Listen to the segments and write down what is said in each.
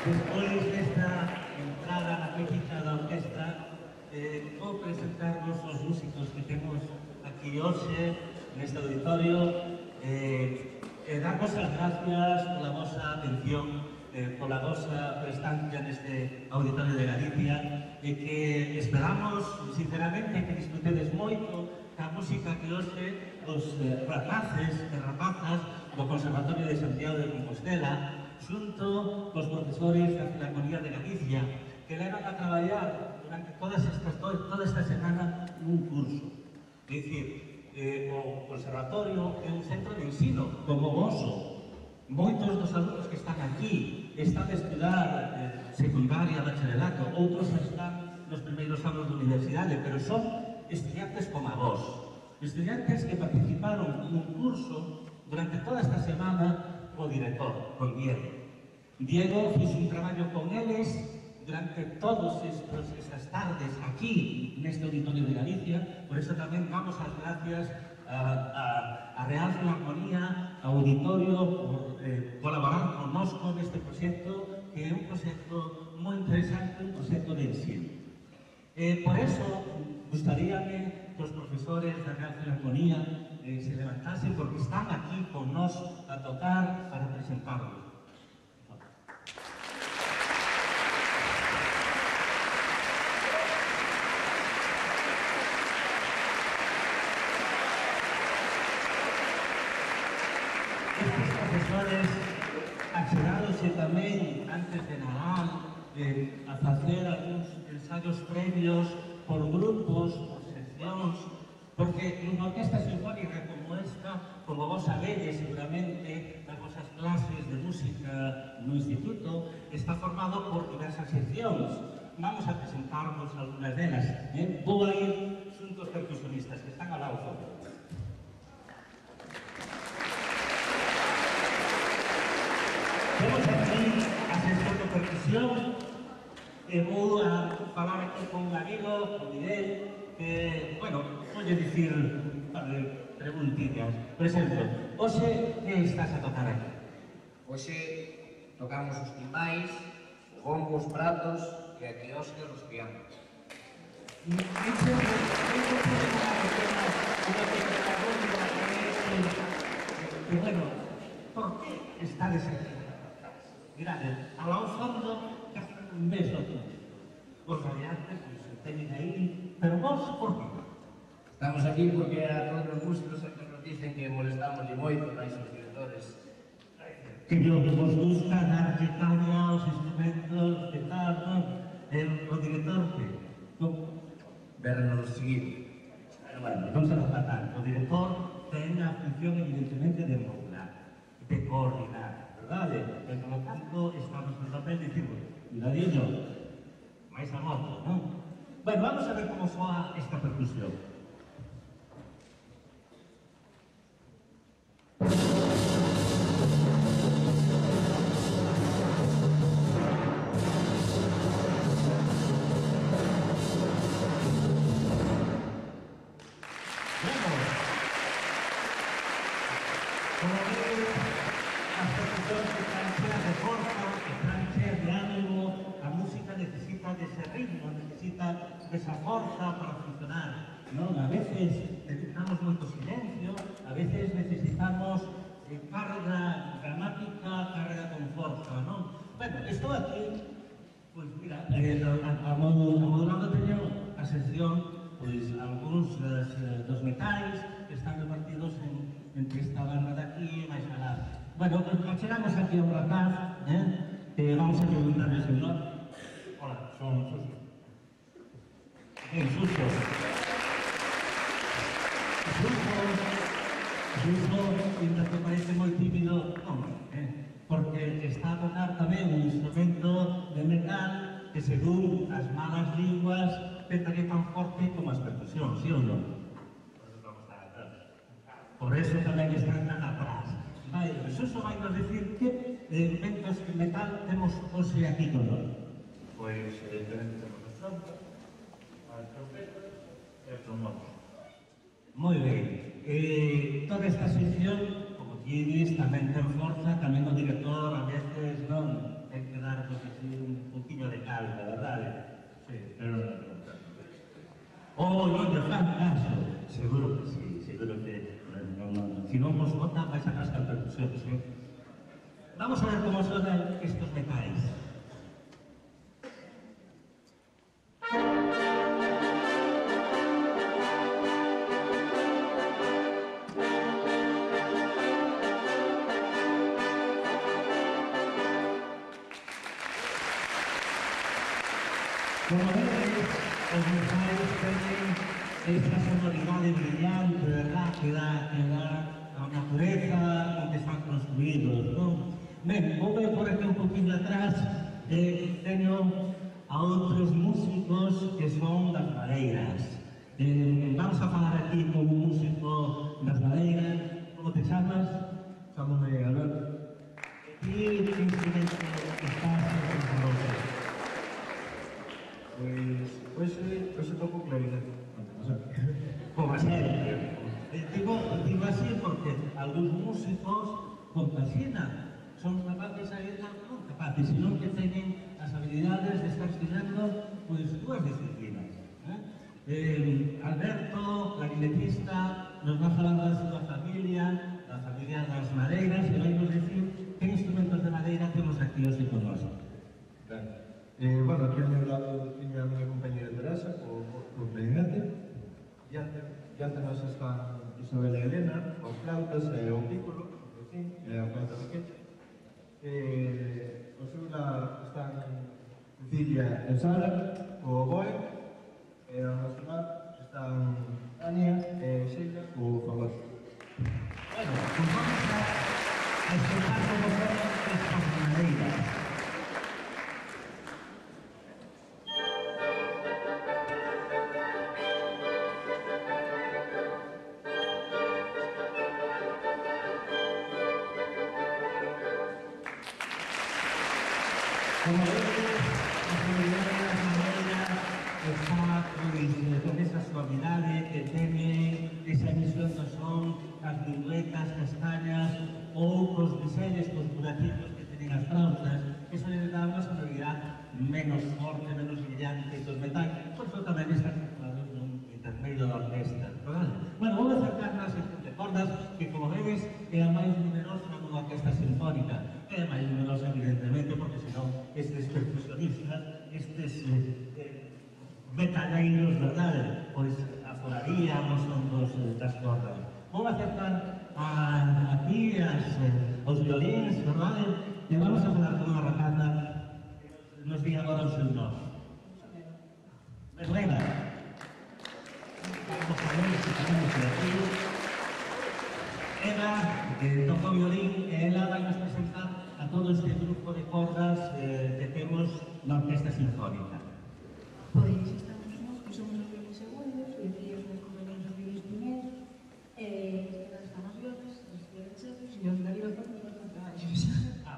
Despois desta entrada na crítica da orquestra, vou presentarvos os músicos que temos aquí hoxe neste auditorio e darvos as gracias pola vosa atención, pola vosa prestancia neste auditorio de Galicia e que esperamos sinceramente que disfrutedes moito da música que hoxe os rapaces e rapazas do Conservatorio de Santiago de Compostela xunto cos profesores da Filarmonía de Galicia que levan a traballar durante toda esta semana nun curso. É dicir, o Conservatorio é un centro de ensino como voso. Moitos dos alumnos que están aquí están a estudar secundaria, bacharelato, outros están nos primeiros anos de universidade, pero son estudiantes como a vos. Estudiantes que participaron nun curso durante toda esta semana co director, con Diego. Diego fixe un traballo con eles durante todas estas tardes aquí neste auditorio de Galicia, por eso tamén damos as gracias a Real Filarmonía, ao auditorio, por colaborar connosco neste proxecto, que é un proxecto moi interesante, un proxecto de ensino. Por eso, gustaríame que os profesores da Real Filarmonía se levantasen porque están aquí con nós a tocar para presentarlo. Estes profesores achegáronse tamén antes de Nadal a facer algúns ensaios previos por grupos, por seccións, porque nunha orquesta sinfónica como esta, como vos sabedes seguramente nas vosas clases de música no instituto, está formado por diversas seccións. Vamos a presentarvos algunhas delas. Vou a ir xunto aos percusionistas que están ao lado fondo. Temos aquí a sección de percusión e vou a falar aquí con un amigo, con Miguel, que, bueno, voulle dicir preguntillas. Por exemplo, hoxe que estás a tocar aquí? Hoxe tocamos os timbais, os bombos, os pratos e aquí hoxe os pianos. E bueno, por que estades aquí? Mirade, ao lado fondo, casi un mes o todo. Os variantes, se teñen aí, pero vos, por que? Estamos aquí porque a todos os músicos sempre nos dicen que molestamos de moito máis os directores. Que vos gusta darlle caña aos instrumentos de tal, non? O director que? Vernos seguir. Bueno, non se nos fatal. O director ten a función evidentemente de modular, de coordinar, verdade? E, por lo tanto, estamos no papel de dicir, cuidadillo, máis a moto, non? Bueno, vamos a ver como soa esta percusión. Esa forza para funcionar, non? A veces necesitamos moito silencio, a veces necesitamos carga dramática, carga con forza, non? Bueno, estou aquí, pois mira, a modulando teño a sección, pois algúns dos metais que están repartidos entre esta banda de aquí e máis alá. Bueno, chegamos aquí a un rapaz, vamos a preguntarle o seu nome. Hola, son Suso. Suso, ainda que parece moi tímido, non, porque está a tocar tamén un instrumento de metal que, según as malas linguas, petaría tan forte como as percusións, sí ou non? Por eso tamén están tan atrás. Suso vai nos dicir que elementos de metal temos hoxe aquí con nós. Pois, evidentemente, temos os trompos, as trompetas e os trombones. Moi ben. Toda esta sección, como ti dis, tamén ten forza, tamén o director, a si non vos votan, vais a cascar percusións, ¿eh? Vamos a ver como sonan estos metais. Como veis, os metais teñen esta sonoridade brillante, verdad, que dá a natureza con que están construídos, non? Ben, vou ver por aquí un poquinho atrás, teño a outros músicos que son das madeiras. Vamos a falar aquí con un músico das madeiras. Como te chamas? Chámome Alberto. E que instrumento estás desenvolvendo? Hoxe toco clarinete. Como sempre. Digo así porque algúns músicos compaxinan, son capaces aí, non capaces, sino que teñen as habilidades de estar estudiando pois dúas disciplinas. Alberto, clarinetista, nos va a falar da súa familia, da familia das madeiras, e vai nos dicir que instrumentos de madeira temos aquí hoxe con nós. Bueno, aquí ao meu lado tiña a miña compañera Teresa, co clarinete. Diante nos están Isabel e Elena, os flautas e o pícolo, e a flauta pequena. Os una están Cecilia e Sara, o oboe, e ao noso lado están Tania e Sheila, o fagot. Bueno, pues vamos a escuchar como son estas madeiras. Como veis, a sonoridade das madeiras está con esa suavidade que teñen, esa emisión do son, as viruetas, castañas ou cos diseños, cos buratillos que teñen as flautas. Eso lle dá unha sonoridade menos forte, menos brillante dos metais. Por eso tamén están situados nun intermedio da orquesta. Bueno, vou acercar na sección de cordas, que como vedes é a máis numerosa nunha orquesta sinfónica. É a máis numerosa, evidentemente, porque senón estes percusionistas, estes metaleiros, verdade? Pois aforaríamos das cordas. Vou acercar aquí os violíns, verdade? E vamos a falar con unha rapata que nos diga agora o seu nome. Merlena. Vamos a ver se tenemos aquí. Ela toca o violín e ela vai nos presentar a todo este grupo de cordas que temos na Orquesta Sinfónica. Pois estamos nós, que somos os violín segundos, e os meus compañeros os violín primeiros, e están os violas, os violonchelos, e os galilófonos e os contrabaixos.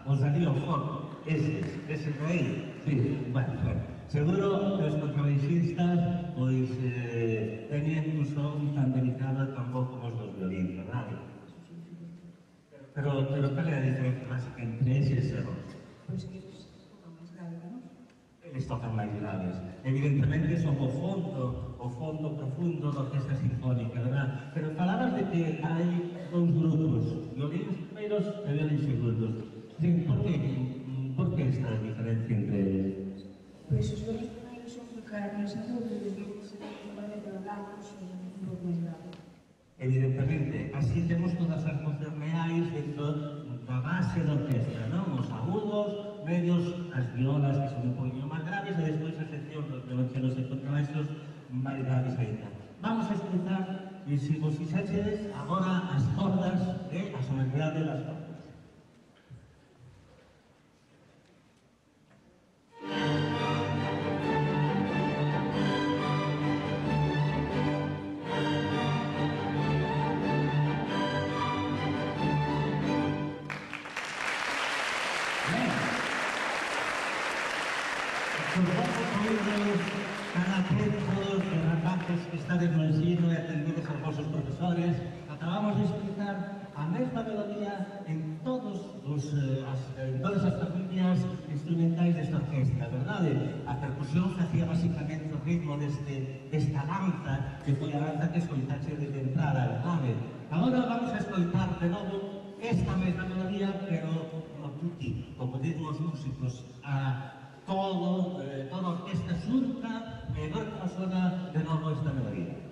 Os galilófonos, ese de aí, sí, bueno. Seguro que os contrabaixistas, pois, teñen un son tan delicado e tan bo como os dos violín, verdade? Pero cal é a diferencia básica entre ese e ese dos? Pois que eles tocan máis grave que nós. Eles tocan máis graves. Evidentemente son o fondo profundo da orquesta sinfónica, verdad? Pero falabas de que hai dous grupos, violíns primeiros e violíns segundos. Sí, por que esta diferencia entre eles? Pois os violíns primeiros son de carácter agudo e os violíns segundos normalmente blancos son un pouco máis graves. Evidentemente, así temos todas as voces reais dentro da base da orquestra, non? Os agudos, medios, as violas que son un poquinho máis graves e despois a sección dos violonchelos e contrabaixos máis graves ainda. Vamos a escutar, e se vos fixaxedes, agora as cordas e a sonoridade das cordas. Que estades no ensino e atendides aos vosos profesores. Acabamos de explicar a mesma melodía en todas as familias instrumentais desta orquestra, verdade? A percusión facía basicamente o ritmo desta danza, que foi a danza que escoitaxe desde entrada, verdade? Agora vamos a escoitar de novo esta mesma melodía, pero no tutti, como dicen os músicos, a toda a orquesta xunta, e ver como sona de novo esta melodía.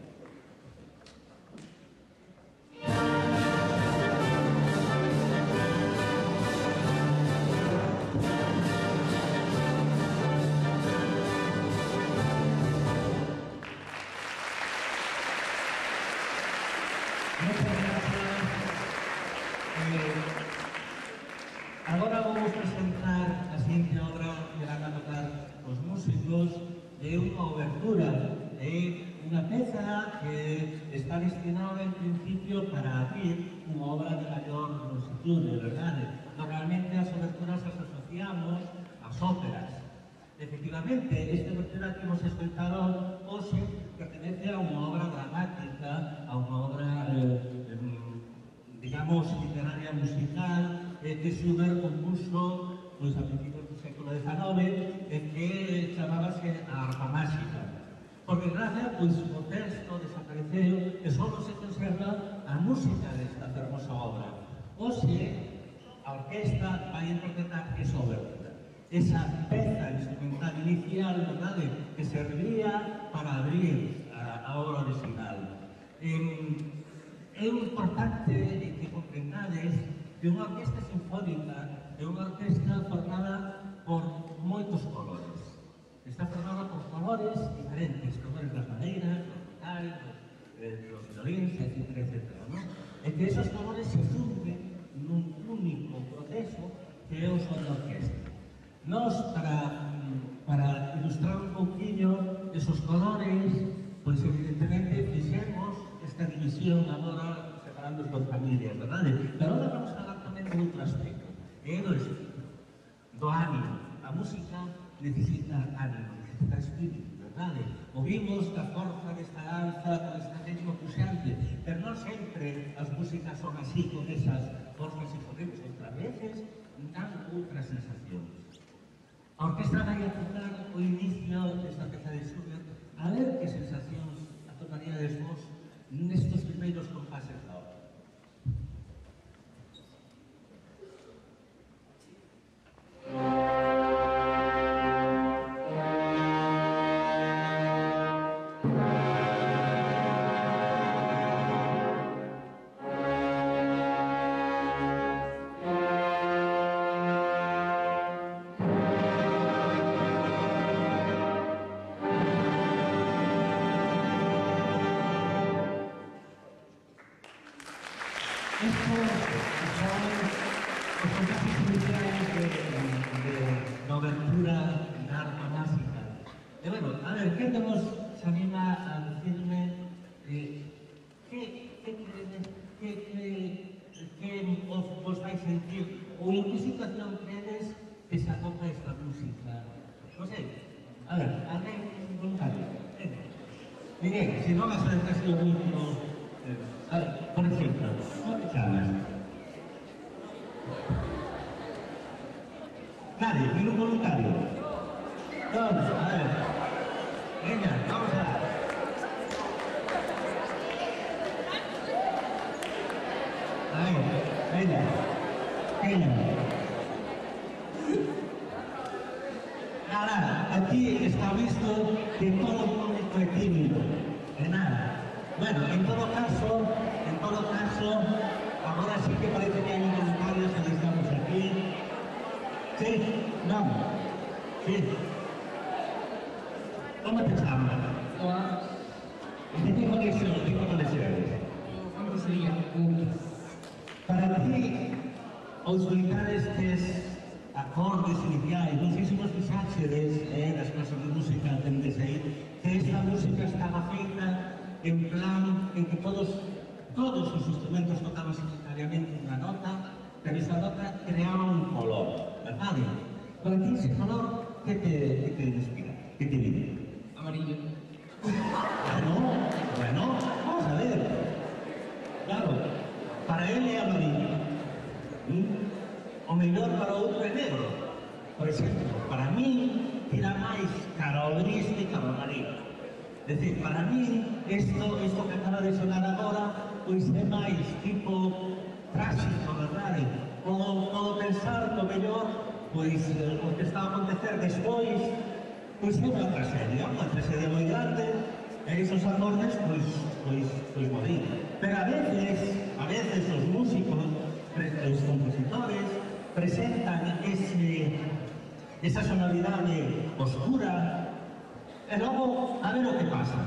Agora vamos presentar a siguiente obra que van a tocar os músicos de unha obertura, unha peza que está destinada en principio para abrir unha obra de maior longitud, verdade? Normalmente as oberturas as asociamos ás óperas. Efectivamente, esta obertura que hemos escoitado hoxe pertenece a unha obra dramática, a unha obra digamos, literaria musical que Schubert compuso a principios do século XIX e que chamábase a Arpa Máxica. Por desgracia, o texto desapareceu e só se conserva a música desta fermosa obra. Hoxe, a orquesta vai interpretar esa obertura, esa peza instrumental inicial, verdade, que serviría para abrir a obra original. É importante que comprendades que unha orquesta sinfónica é unha orquesta formada por moitos colores. Está formada por colores diferentes, colores das madeiras, dos metais, dos violins, etc. E que esos colores se funden nun único proceso que é o son da orquesta. Nós, para ilustrar un pouquinho esos colores, pois evidentemente fixemos esta división agora separando por familias, verdade? Pero agora vamos a falar tamén de outro aspecto, é do espírito, do ánimo. A música necesita ánimo, necesita espírito, verdade? Ouvimos a forza desta danza con este ritmo puxante, pero non sempre as músicas son así, con esas forzas e correntes, outras veces dan outras sensacións. A orquestra vai a tocar o inicio desta peza de Schubert, a ver que sensacións atoparíades vos nestes primeiros compases da obra. Da obertura da Arpa Máxica. E bueno, a ver, quen de vos se anima a decirme que vos vais sentir ou en que situación credes que se atopa esta música? Non sei, a ver, alguén voluntario? Miguel, se non vas a decir o último, a ver, por exemplo, como te chamas? Nadie, ningún voluntario. Vamos, a ver. Venga, vamos a ver. Ahí, venga. Venga. Nada, aquí está visto que todo el público es tímido. De nada. Bueno, en todo caso, ahora sí que parece que hay un voluntario, que estamos aquí. Sí, vamos. Sí. ¿Cómo te llamas? Hola. ¿De qué colegio eres? ¿Cuánto sería? Para ti, auscultar estes acordes iniciais, non sei se vos fixáxedes nas clases de música tendes aí, que esta música estaba feita en plan en que todos os instrumentos tocaban simultáneamente unha nota, pero esa nota creaba un color, verdade? Para ti ese color, que te inspira? Que te vive? Amarillo. Bueno, vamos a ver. Claro, para ele é amarillo. O mellor para o outro é negro. Por exemplo, para mí tira máis cara ao gris que cara ao amarillo. É dicir, para mí, isto que acaba de sonar agora, pois é máis tipo tráxico, verdade? Podo pensar que o mellor, pois o que está a acontecer despois, pois é unha tragedia moi grande, e esos acordes, pois morir. Pero a veces os músicos, os compositores, presentan esa sonoridade oscura, e logo a ver o que pasa.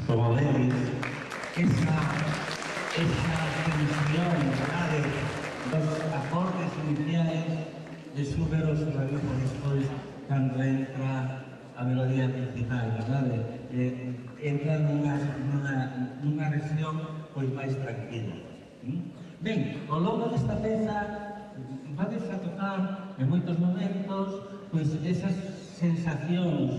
Como veis, esa tensión, ¿verdad?, dos acordes iniciales de sube os realiza despois cando entra a melodía principal, verdad? Entra nunha versión pois máis tranquila. Ben, ao longo desta peza vades a tocar en moitos momentos pois esas sensacións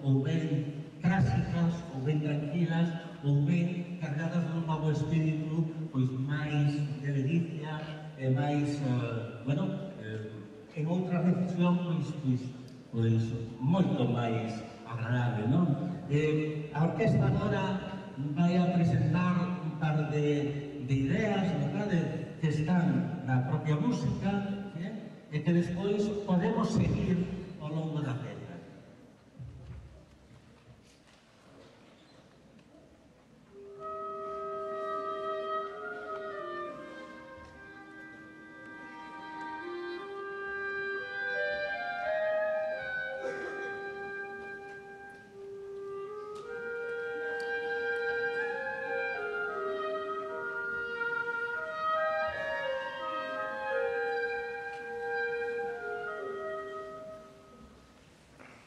ou ben clásicas, ou ben tranquilas, ou ben cargadas dun novo espírito pois máis de ledicia e máis, en outra reflexión pois moito máis agradable, non? A orquesta agora vai a presentar un par de ideas, verdade, que están na propia música, e que despois podemos seguir ao longo da peza.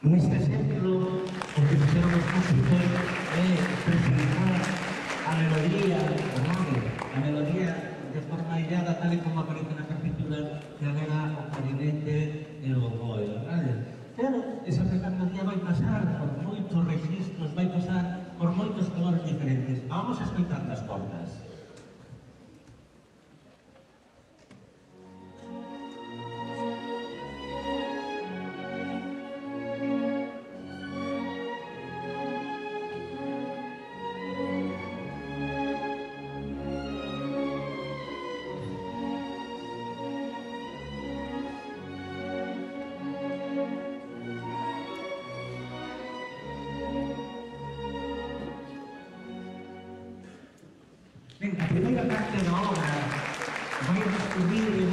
Neste exemplo, o que fixeron os músicos é presentar a melodía, a melodía de forma aillada, tal e como aparece na partitura, que agrega o clarinete e o oboe, verdade? Pero esa melodía vai pasar por moitos registros, vai pasar por moitos colores diferentes. Vamos a escoitar as cordas. Ben, a primeira parte da obra vai descubrir,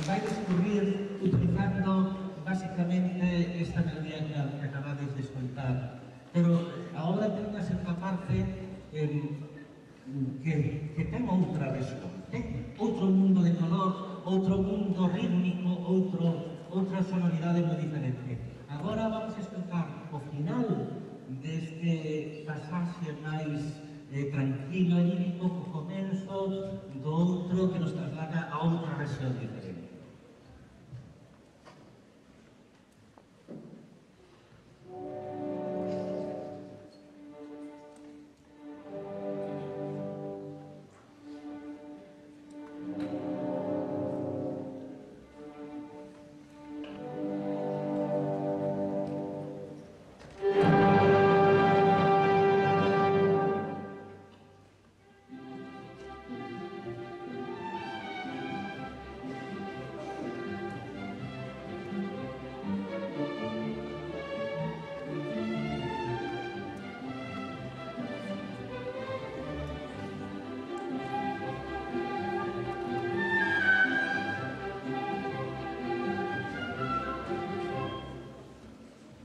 vai descubrir utilizando basicamente esta melodía que acabades de escoitar. Pero a obra ten unha certa parte que ten outra versión, ten outro mundo de color, outro mundo rítmico, outra sonoridade moi diferente. Agora vamos a escoitar o final deste pasaxe máis tranquilo e lírico co comenzo do outro que nos traslada a outra versión diferente.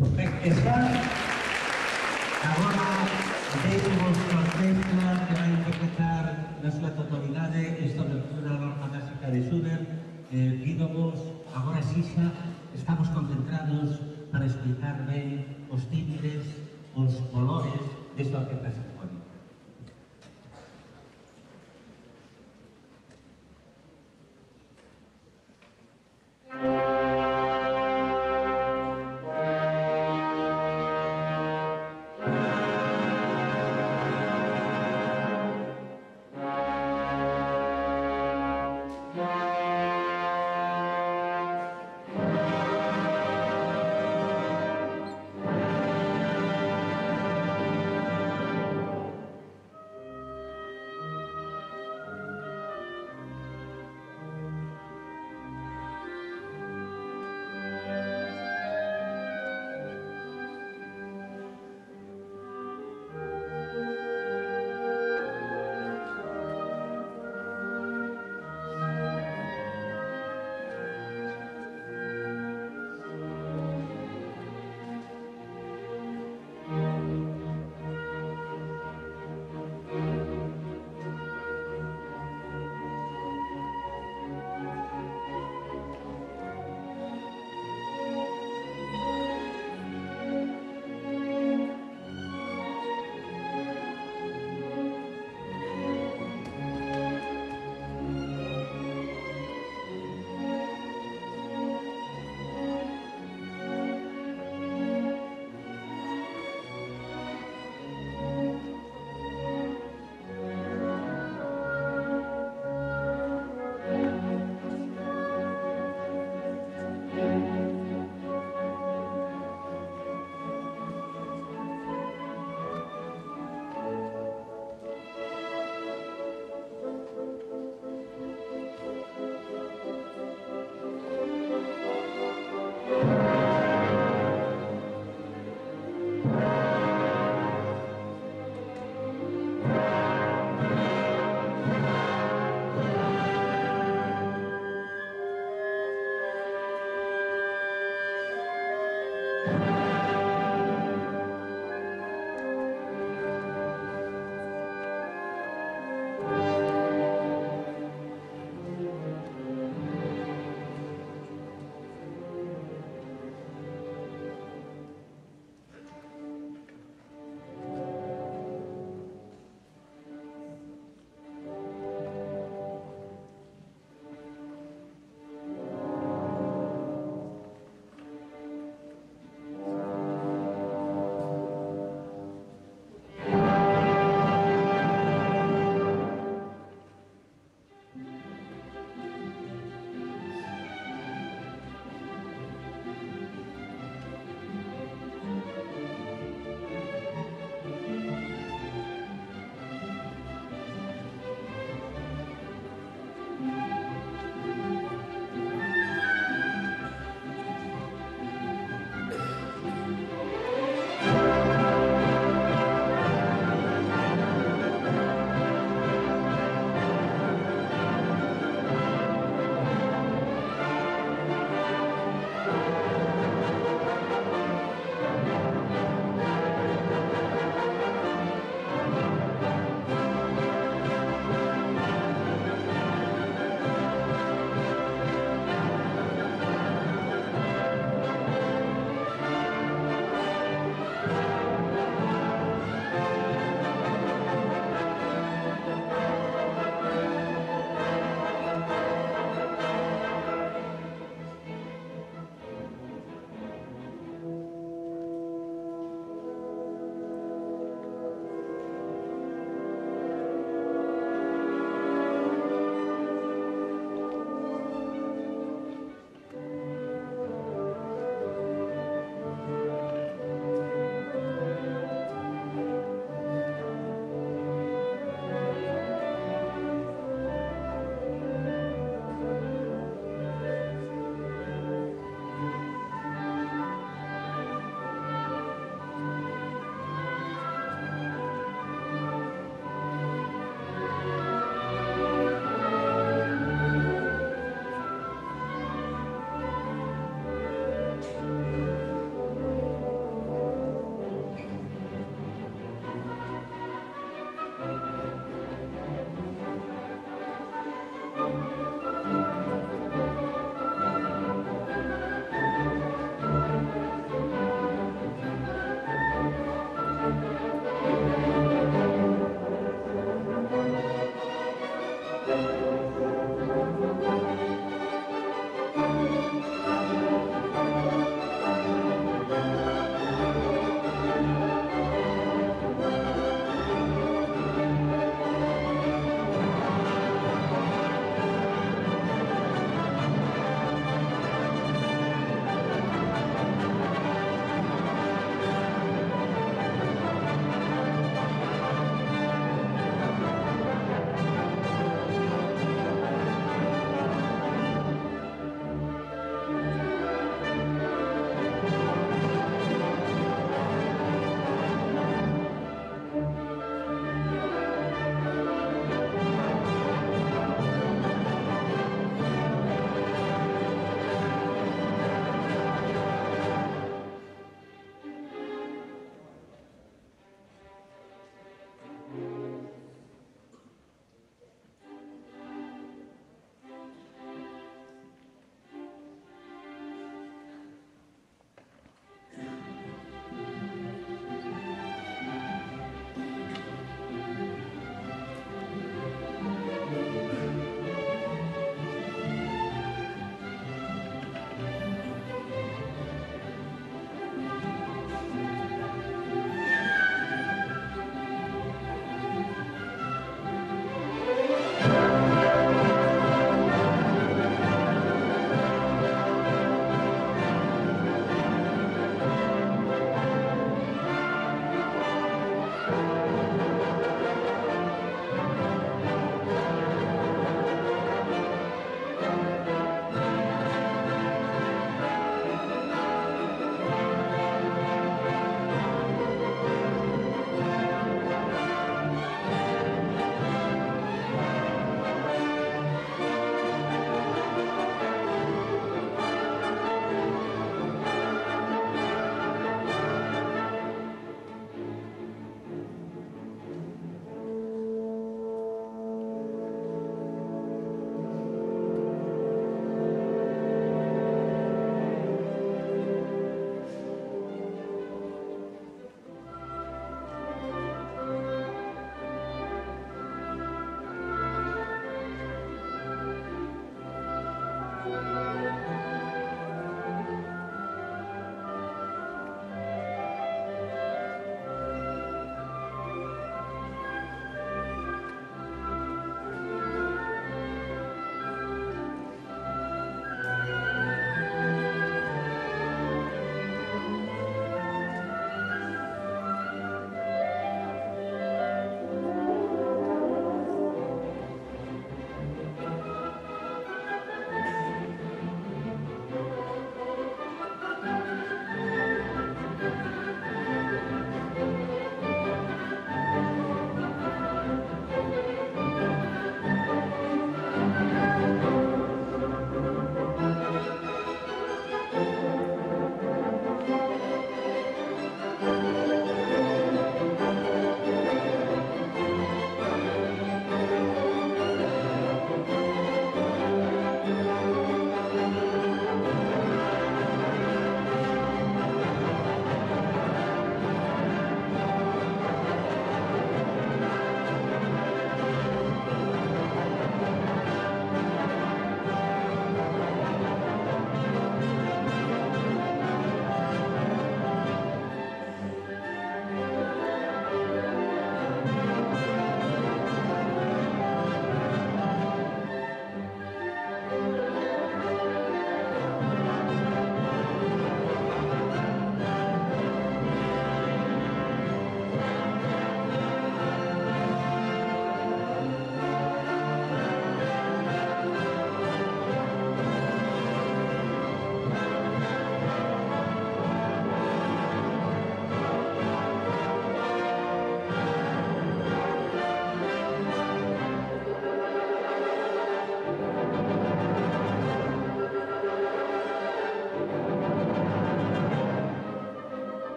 E xa, agora, deimos a orquestra que vai interpretar na súa totalidade esta abertura da Norma Clásica de Schubert. Pídovos, agora sí xa, estamos concentrados para explicar ben os timbres, os colores desta orquesta sinfónica.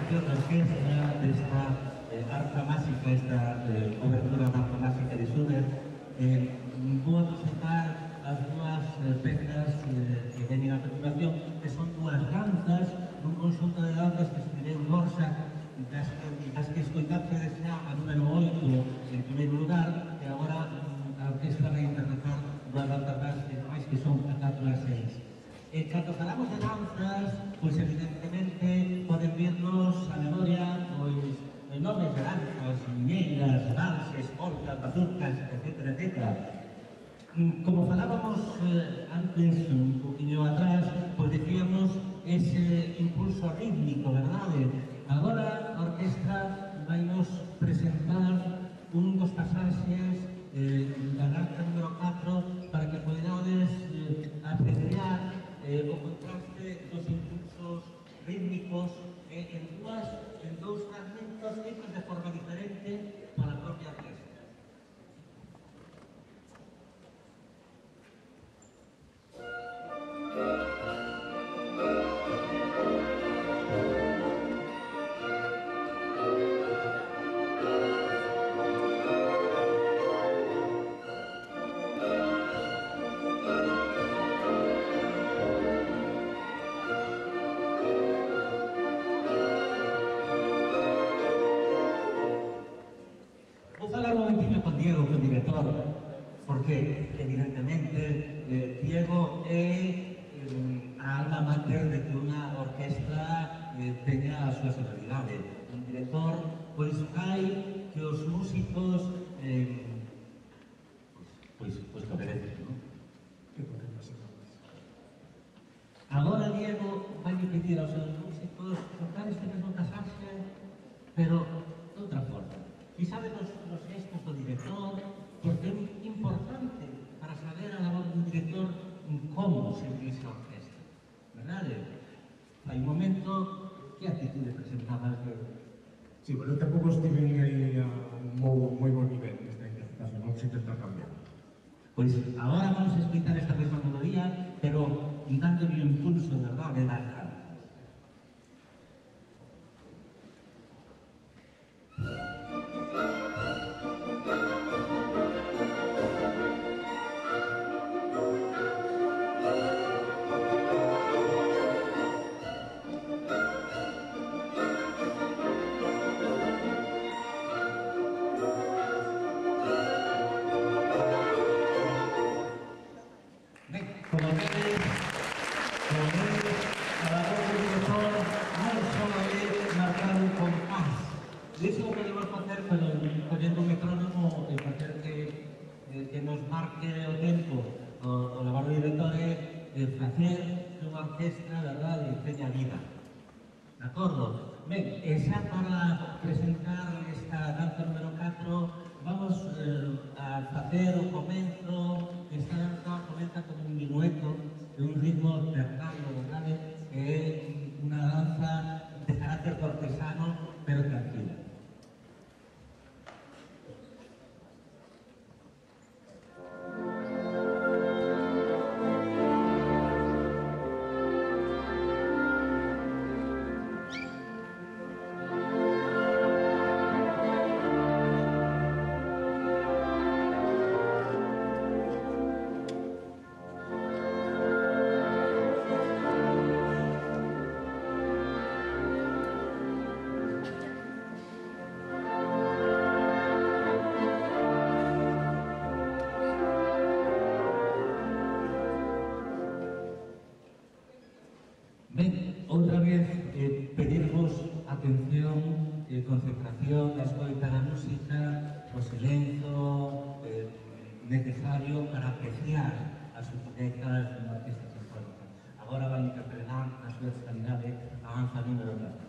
dirección de orquestra desta arpa máxica, esta cobertura da arpa máxica de Schubert, vou a presentar as dúas pezas que veñen a continuación, que son dúas danzas, un conxunto de danzas que escribeu Dvořák, das que escoitaxe xa a número 8 en primeiro lugar, e agora a orquestra vai interpretar dúas danzas máis que son a 4 e a 6. E cando falamos de danzas, pois evidentemente poden virnos a memoria pois nomes de danzas, miñeiras, valses, polcas, mazurcas, etc. Como falábamos antes, un poquinho atrás, pois decíamos ese impulso rítmico, verdade? Agora a orquestra vai nos presentar un dos pasaxes da danza número 4 para que poidades apreciar o contraste dos impulsos rítmicos en dous fragmentos feitos de forma diferente para a propia orquestra. Porque, evidentemente, Diego é a alma mater de que unha orquestra teña a súa sonoridade. Un director, pois, fai que os músicos pois que merecen, non? Agora Diego vai pedir aos seus músicos tocar este mesmo pasaxe, pero de outra forma. Quizá nos gestos do director, porque é importante para saber a labor dun director como se dirige a orquestra, verdade? Hai un momento, que actitude presentabas que... Sí, bueno, eu tampouco estive aí a moi bon nivel nesta interpretación, vamos a intentar cambiar. Pois agora vamos a escoitar esta mesma melodía, pero dándole un impulso, verdade, da cara. Iso podemos facer collendo un metrónomo e facer que nos marque o tempo o labor do director é facer que unha orquestra, verdade, teña vida. De acordo? Ben, e xa para presentar esta danza número 4 vamos a facer o comenzo. Esta danza comeza con un minueto de un ritmo ternario, verdade? É unha danza de carácter cortesano pero tranquila. Outra vez, pedirvos atención, concentración, a escoita da música, o silencio necesario para apreciar as sutilezas dunha orquesta sinfónica. Agora vai interpretar a súa totalidade a danza número 4.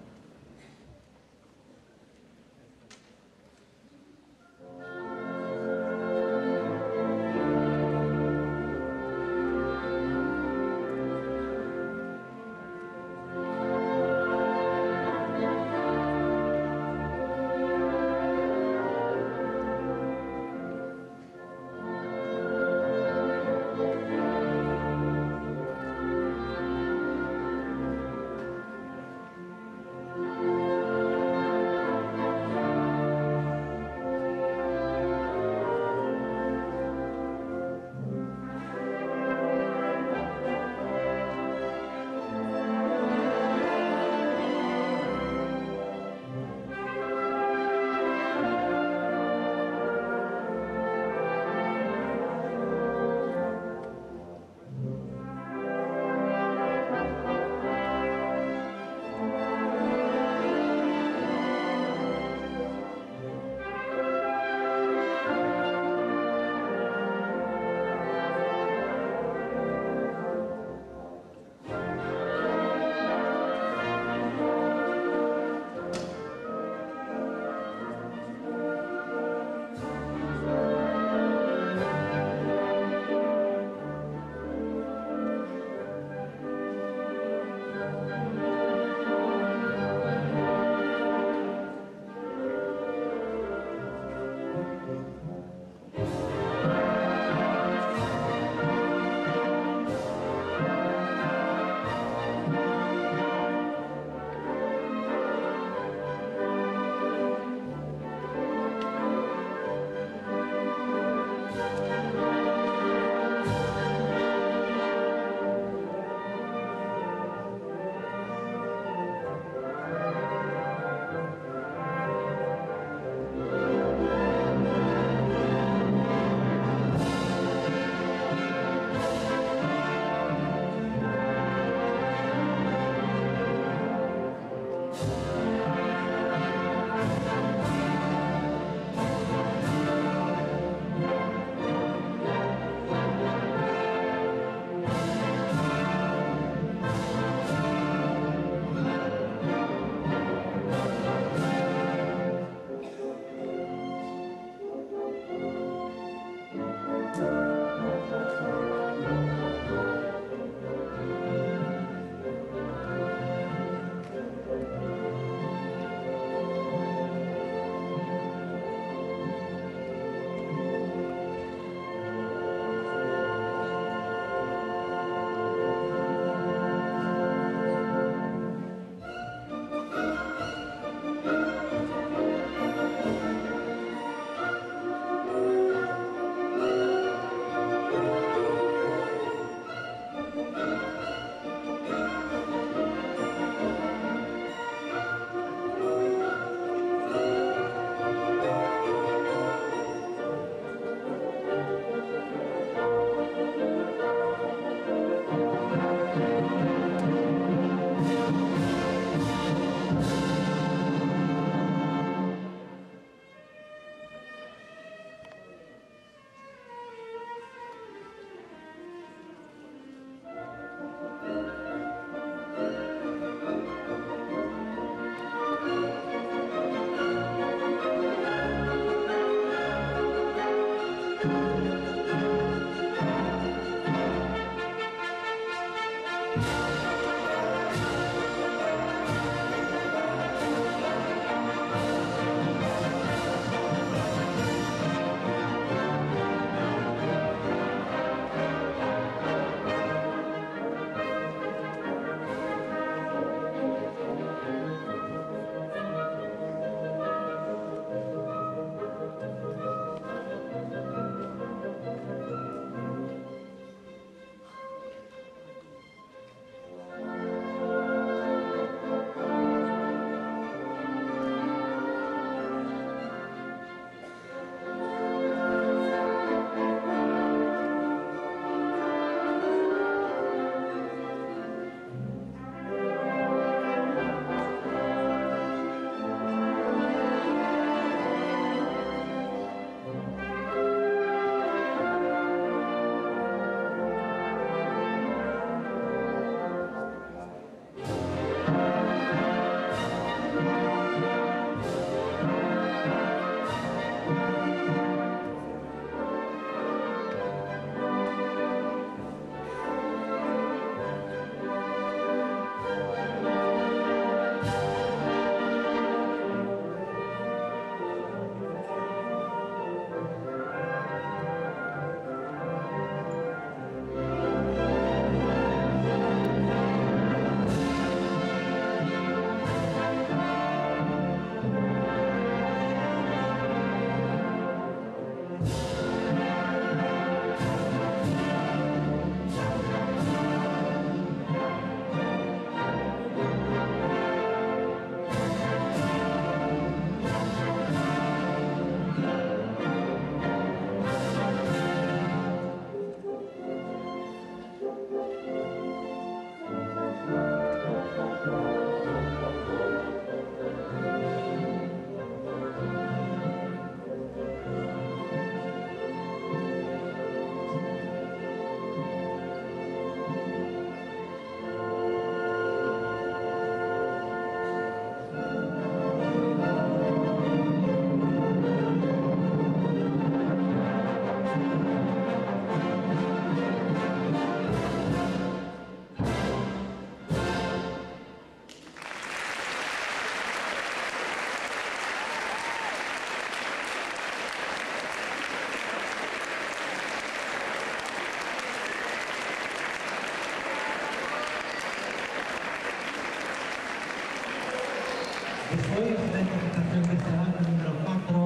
Despois da interpretación desta banda número 4,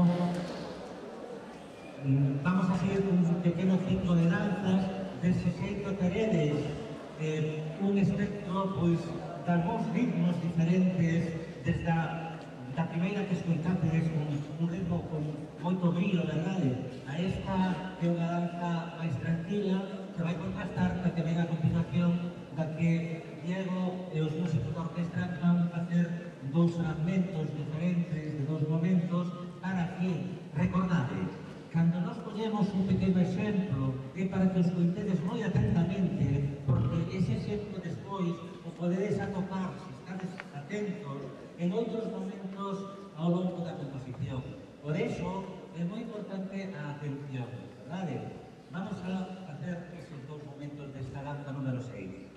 vamos a seguir un pequeno ciclo de danzas. Dese xeito teredes un espectro pois dalgúns ritmos diferentes, desde da primeira que escoitastedes un ritmo con moito brillo, verdade? A esta que é unha danza máis tranquila, que vai contrastar ca que ven a continuación, da que Diego e os músicos da orquestra van facer dous fragmentos diferentes de dous momentos para que, recordade, cando nos collemos un pequeno exemplo é para que os coitedes moi atentamente, porque ese exemplo despois o podedes atocar, se estades atentos, en outros momentos ao longo da composición. Por eso é moi importante a atención, verdade? Vamos a facer esos dous momentos desta danza número 6.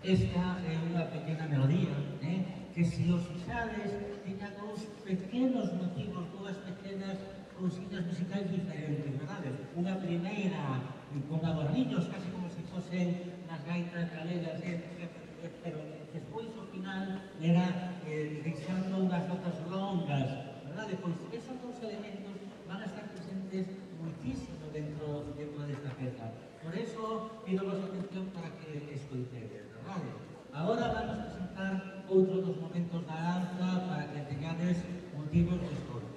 Esta é unha pequena melodía, que se os fixades, tiña dous pequenos motivos, dúas pequenas cousiñas musicais diferentes, verdade? Unha primeira con adorniños, casi como se fosen nas gaitas galegas, pero despois ao final era deixando unhas notas longas, verdade? Pois esos dous elementos van a estar presentes muitísimo dentro desta peza. Por eso, pido vos atención para que escoitedes, verdade? Agora vamos a presentar outro dos momentos da danza para que teñades motivos de escoita.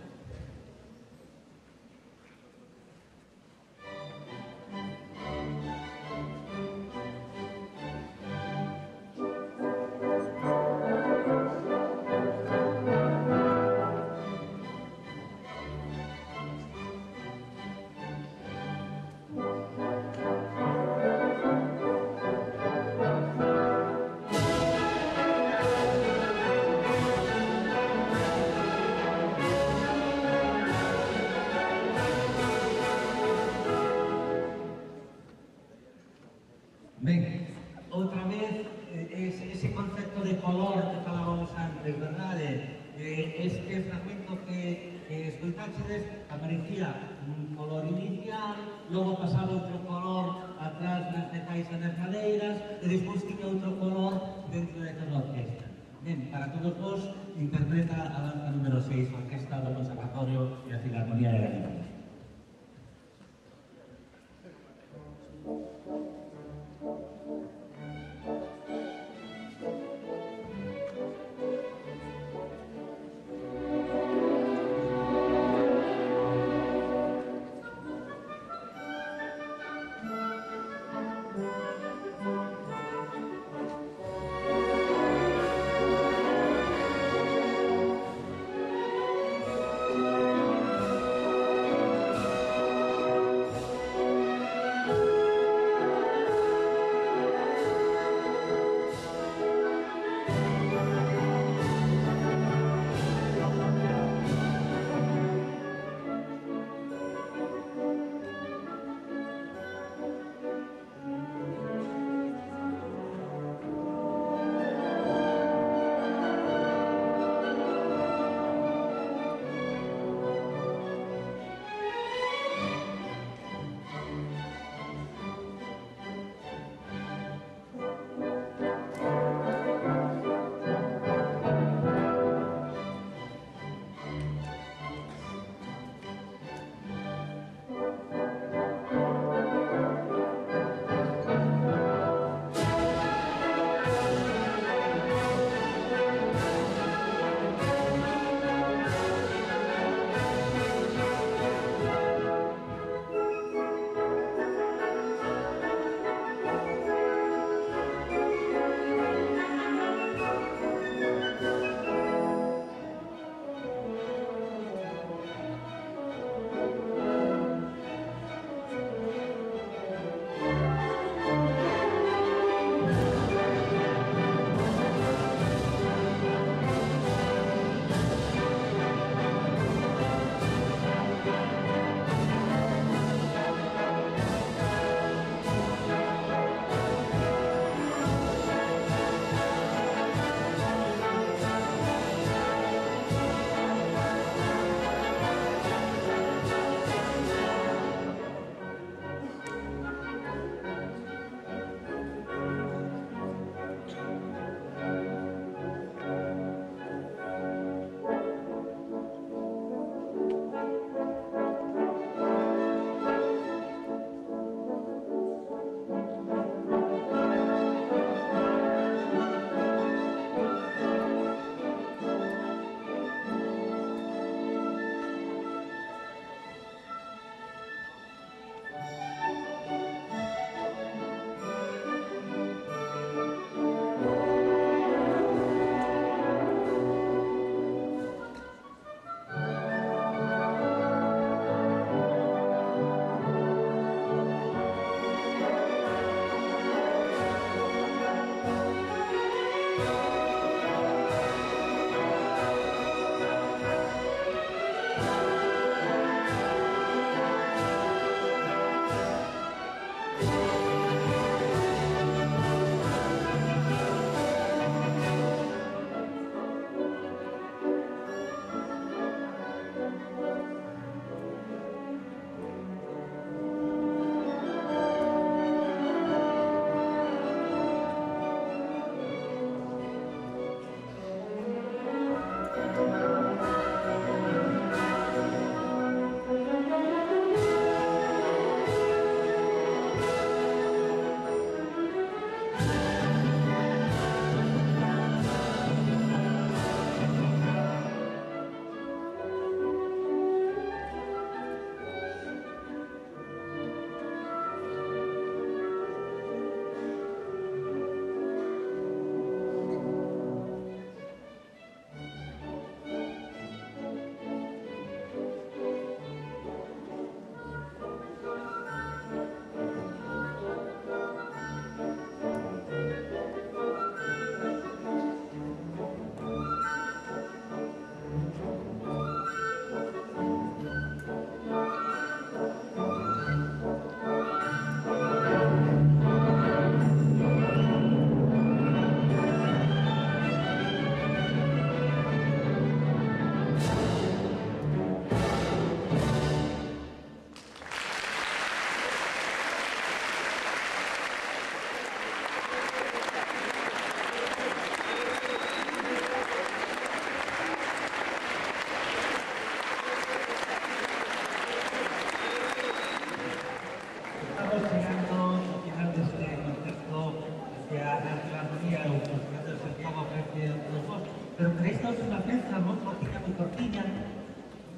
Ben, outra vez, ese concepto de color que falábamos antes, verdade? Este fragmento que escoitáchedes aparecía un color inicial, logo pasaba outro color atrás nas metais e nas madeiras, e despois tiña outro color dentro de toda a orquesta. Ben, para todos vos, interpreta a danza número 6, a Orquesta do Conservatorio e a Filarmonía de Galicia.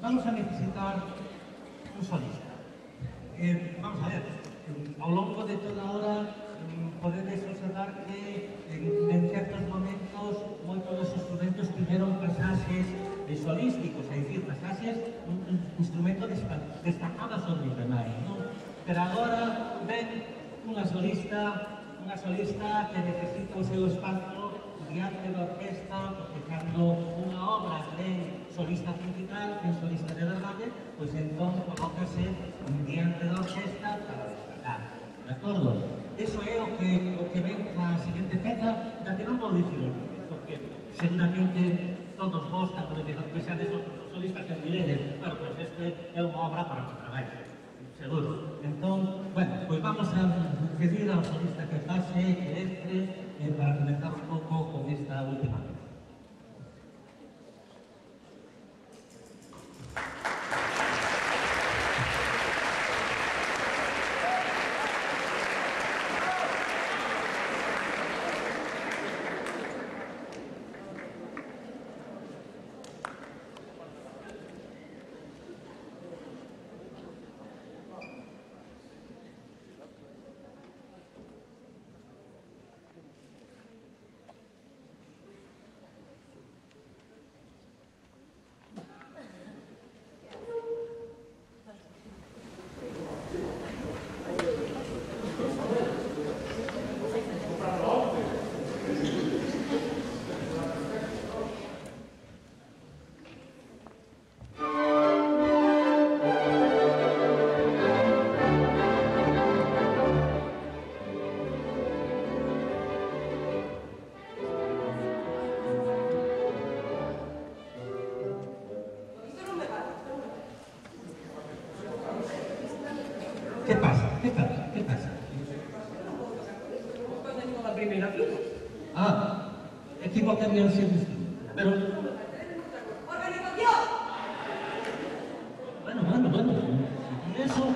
vamos a necesitar un solista. Vamos a ver, ao longo de toda a hora podedes observar que en certos momentos moitos dos instrumentos tiveron pasaxes solísticos, é dicir, pasaxes un instrumento destacaba sobre os demais, non? Pero agora ven unha solista que necesita o seu espazo diante da orquesta, porque cando unha obra ten solista principal, ten solista de verdade, pois entón colócase diante da orquesta para destacar, de acordo? Eso é o que ven na seguinte peza, da que non vou dicir o nome, porque seguramente todos vos, cando vexades os solistas que diredes, bueno, pois este é unha obra para o traballo, seguro. Entón, bueno, pois vamos a pedir ao solista que pase, que entre, para comenzar un pouco con esta última peza. ¿Qué pasa? ¿Qué pasa? ¿Qué pasa? Tengo la primera fila. Ah, equivocaría el sitio. Pero... Bueno. Y eso...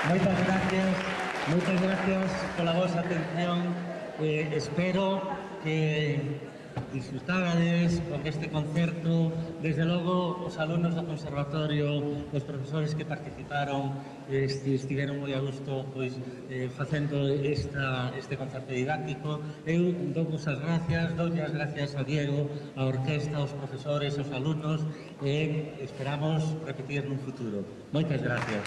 Moitas gracias pola vosa atención. Espero que disfrutades con este concerto. Desde logo, os alumnos do Conservatorio, os profesores que participaron, estiveron moi a gusto pois, facendo este concerto didáctico. Eu dou-vos as gracias, doulle as gracias a Diego, a orquesta, aos profesores, aos alumnos, e esperamos repetir nun futuro. Moitas gracias.